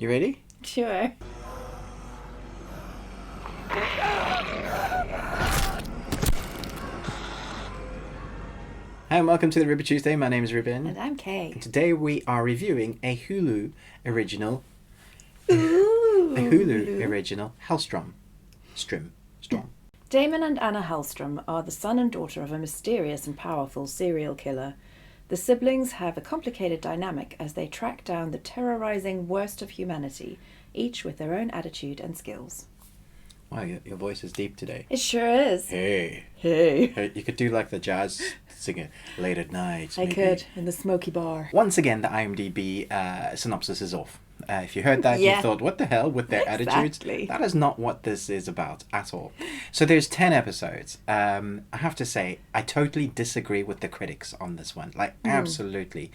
You ready? Sure. Hi and welcome to the Ruby Tuesday. My name is Ruben. And I'm Kay. And today we are reviewing a Hulu original. Ooh. A Hulu original Helstrom. Storm. Daimon and Ana Helstrom are the son and daughter of a mysterious and powerful serial killer. The siblings have a complicated dynamic as they track down the terrorizing worst of humanity, each with their own attitude and skills. Wow, your voice is deep today. It sure is. Hey. You could do like the jazz singer late at night. I could, in the smoky bar. Once again, the IMDb synopsis is off. If you heard that, Yeah. you thought, what the hell with their attitudes? Exactly. That is not what this is about at all. So there's 10 episodes. I have to say, I totally disagree with the critics on this one. Like, absolutely.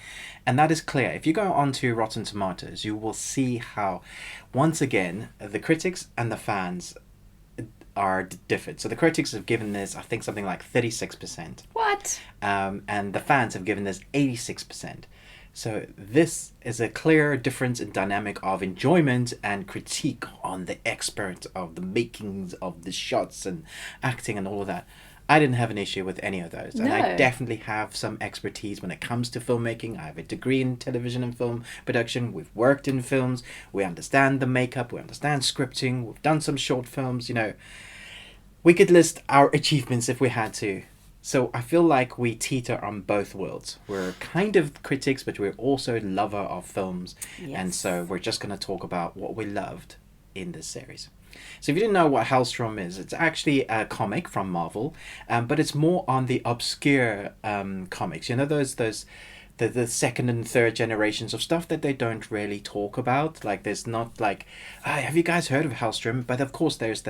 And that is clear. If you go onto Rotten Tomatoes, you will see how, once again, the critics and the fans are different. So the critics have given this, I think, something like 36%. What? And the fans have given this 86%. So this is a clear difference in dynamic of enjoyment and critique on the expert of the makings of the shots and acting and all of that. I didn't have an issue with any of those. And I No. definitely have some expertise when it comes to filmmaking. I have a degree in television and film production. We've worked in films. We understand the makeup. We understand scripting. We've done some short films. You know, we could list our achievements if we had to. So I feel like we teeter on both worlds. We're kind of critics, but we're also lover of films. Yes. And so we're just going to talk about what we loved in this series. So if you didn't know what Helstrom is, it's actually a comic from Marvel, but it's more on the obscure comics. You know, the second and third generations of stuff that they don't really talk about. Like, there's not like, have you guys heard of Helstrom? But of course there's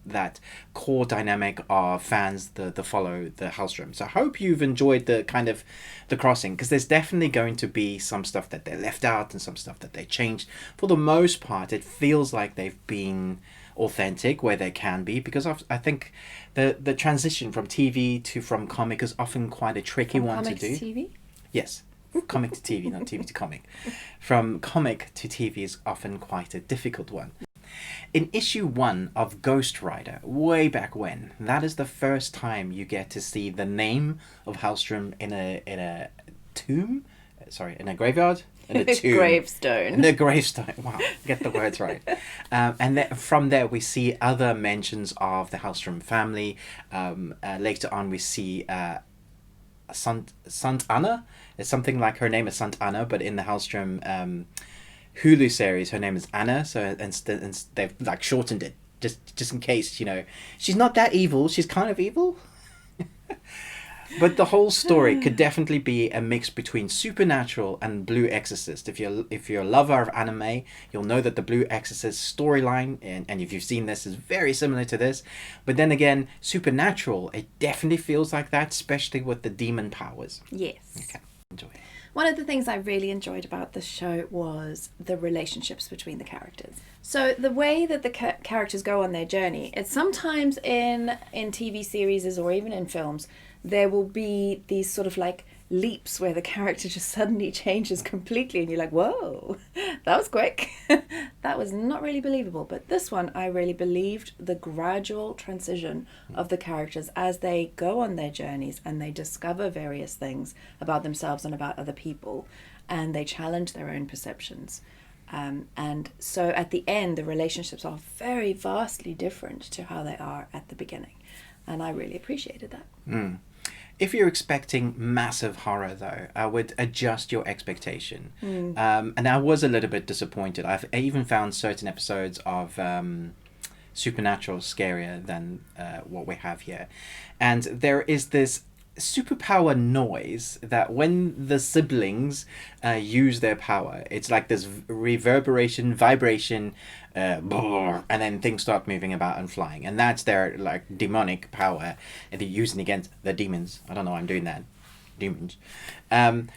that core dynamic of fans that follow the Helstrom. So I hope you've enjoyed the kind of the crossing, because there's definitely going to be some stuff that they left out and some stuff that they changed. For the most part, it feels like they've been authentic where they can be, because I think the transition from TV to from comic is often quite a tricky one to do. TV? Yes. Comic to TV, not TV to comic. From comic to TV is often quite a difficult one. In issue 1 of Ghost Rider, way back when, that is the first time you get to see the name of Helstrom in a tomb? Sorry, in a graveyard? In a tomb. Gravestone. In a gravestone. Wow, get the words right. And then from there we see other mentions of the Helstrom family. Later on we see Sant Anna. It's something like her name is Sant Anna, but in the Helstrom Hulu series, her name is Anna. So and they've like shortened it just in case, you know, she's not that evil. She's kind of evil. But the whole story could definitely be a mix between Supernatural and Blue Exorcist. If you're a lover of anime, you'll know that the Blue Exorcist storyline, and if you've seen this, is very similar to this. But then again, Supernatural, it definitely feels like that, especially with the demon powers. Yes. Okay, enjoy. One of the things I really enjoyed about this show was the relationships between the characters. So the way that the characters go on their journey, it's sometimes in TV series or even in films, there will be these sort of like leaps where the character just suddenly changes completely and you're like, whoa, that was quick. That was not really believable. But this one, I really believed the gradual transition of the characters as they go on their journeys and they discover various things about themselves and about other people, and they challenge their own perceptions. And so at the end, the relationships are very vastly different to how they are at the beginning. And I really appreciated that. If you're expecting massive horror, though, I would adjust your expectation. And I was a little bit disappointed. I even found certain episodes of Supernatural scarier than what we have here. And there is this superpower noise that when the siblings use their power, it's like this reverberation, vibration, and then things start moving about and flying, and that's their like demonic power, and they're using against the demons. I don't know why I'm doing that, demons. And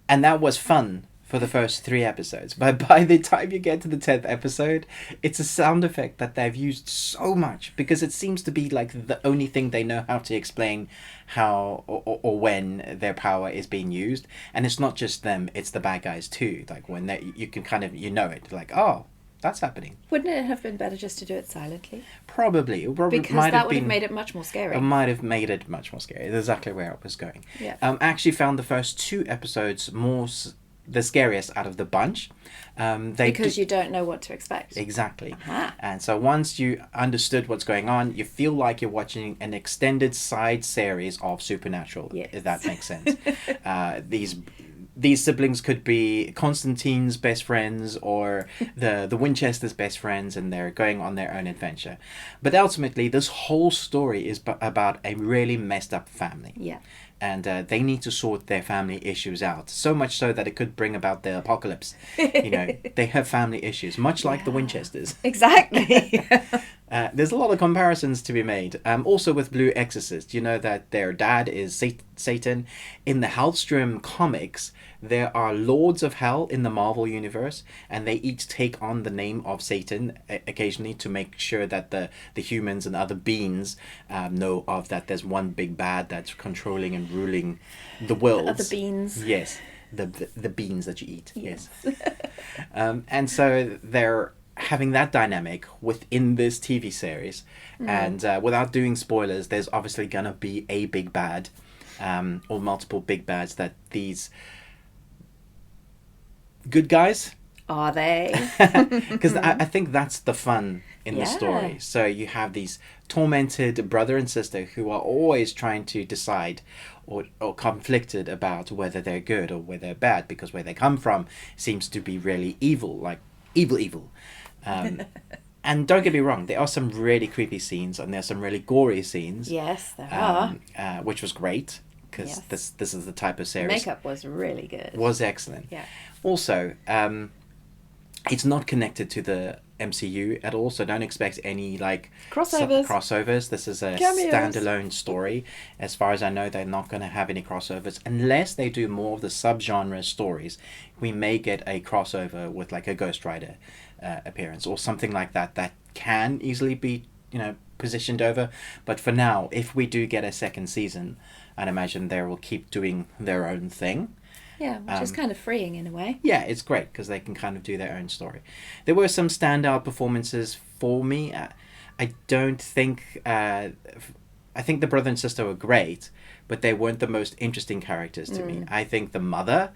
that was fun for the first 3 episodes. But by the time you get to the 10th episode, it's a sound effect that they've used so much because it seems to be like the only thing they know how to explain how or when their power is being used. And it's not just them, it's the bad guys too. Like when you can kind of, it, like, oh, that's happening. Wouldn't it have been better just to do it silently? Probably. Because might that would have made it much more scary. It might have made it much more scary. That's exactly where I was going. Yeah. I actually found the first 2 episodes the scariest out of the bunch. Because you don't know what to expect. Exactly. Uh-huh. And so once you understood what's going on, you feel like you're watching an extended side series of Supernatural, yes. if that makes sense. These siblings could be Constantine's best friends or the Winchester's best friends, and they're going on their own adventure. But ultimately, this whole story is about a really messed up family. Yeah. And they need to sort their family issues out. So much so that it could bring about the apocalypse. They have family issues, much like the Winchesters. Exactly. There's a lot of comparisons to be made. Also with Blue Exorcist, you know that their dad is Satan. In the Helstrom comics, there are Lords of Hell in the Marvel universe, and they each take on the name of Satan occasionally to make sure that the humans and other beings know of that there's one big bad that's controlling and ruling the world. Other beings. Yes, the beans that you eat. Yes. And so they're having that dynamic within this TV series, and without doing spoilers, there's obviously gonna be a big bad, or multiple big bads that these good guys are they? Because I think that's the fun in the story. So you have these tormented brother and sister who are always trying to decide or conflicted about whether they're good or whether they're bad, because where they come from seems to be really evil, like evil. And don't get me wrong, there are some really creepy scenes and there's some really gory scenes. Yes, there are. Which was great, because this is the type of series. Makeup was really good. Was excellent. Yeah. Also, it's not connected to the MCU at all, so don't expect any crossovers. This is a standalone story. As far as I know, they're not going to have any crossovers unless they do more of the subgenre stories. We may get a crossover with like a Ghost Rider appearance or something like that can easily be positioned over. But for now, if we do get a second season, I'd imagine they will keep doing their own thing. Yeah, which is kind of freeing in a way. Yeah, it's great because they can kind of do their own story. There were some standout performances for me. I don't think... I think the brother and sister were great, but they weren't the most interesting characters to me. I think the mother,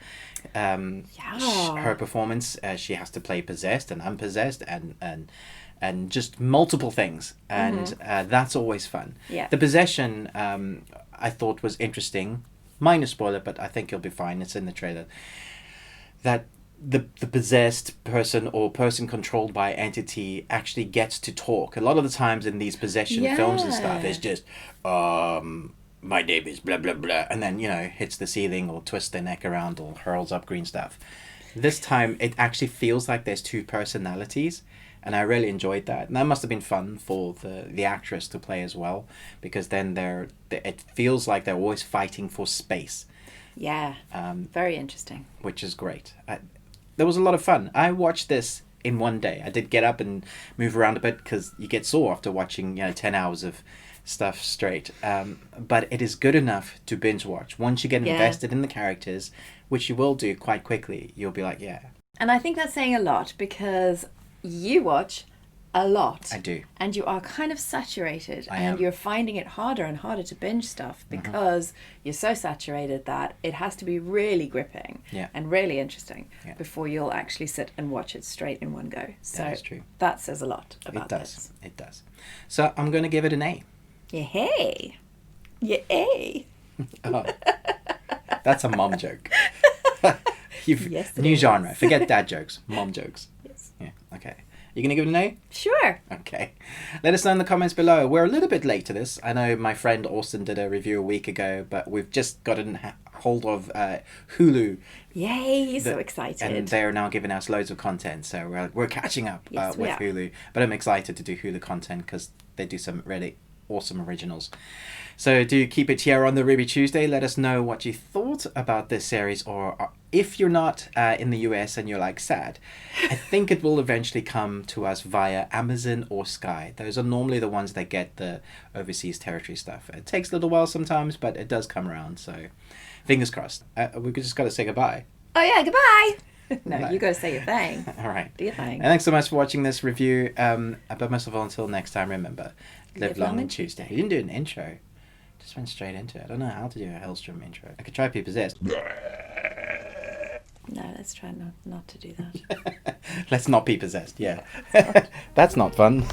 her performance, she has to play possessed and unpossessed and just multiple things. And that's always fun. Yeah. The possession, I thought was interesting. Minor spoiler, but I think you'll be fine. It's in the trailer. That the possessed person or person controlled by entity actually gets to talk. A lot of the times in these possession films and stuff, it's just, my name is blah, blah, blah. And then, hits the ceiling or twists their neck around or hurls up green stuff. This time, it actually feels like there's 2 personalities. And I really enjoyed that. And that must have been fun for the actress to play as well, because then it feels like they're always fighting for space. Yeah, very interesting. Which is great. There was a lot of fun. I watched this in one day. I did get up and move around a bit because you get sore after watching 10 hours of stuff straight. But it is good enough to binge watch. Once you get invested in the characters, which you will do quite quickly, you'll be like, yeah. And I think that's saying a lot, because you watch a lot. I do. And you are kind of saturated. I and am. You're finding it harder and harder to binge stuff because you're so saturated that it has to be really gripping and really interesting before you'll actually sit and watch it straight in one go. So that is true. That says a lot about this. It does. So I'm going to give it an A. Yay. Yay. Oh, that's a mom joke. Yes, new genre. Forget dad jokes. Mom jokes. Yes. Yeah. Okay. You gonna give it an A? Sure. Okay. Let us know in the comments below. We're a little bit late to this. I know my friend Austen did a review a week ago, but we've just gotten hold of Hulu. Yay! So excited. And they're now giving us loads of content, so we're catching up Yes, with Hulu. But I'm excited to do Hulu content because they do some really awesome originals. So do keep it here on the Ruby Tuesday. Let us know what you thought about this series, or if you're not in the US and you're like sad, I think it will eventually come to us via Amazon or Sky. Those are normally the ones that get the overseas territory stuff. It takes a little while sometimes, but it does come around. So fingers crossed. We just got to say goodbye. Oh yeah, goodbye. No, Bye. you got to say your thing. All right. Do your thing. And thanks so much for watching this review. But most of all, until next time, remember, live long and Tuesday. You didn't do an intro. Just went straight into it. I don't know how to do a Helstrom intro. I could try Be Possessed. No, let's try not to do that. Let's not be possessed, yeah. That's not fun.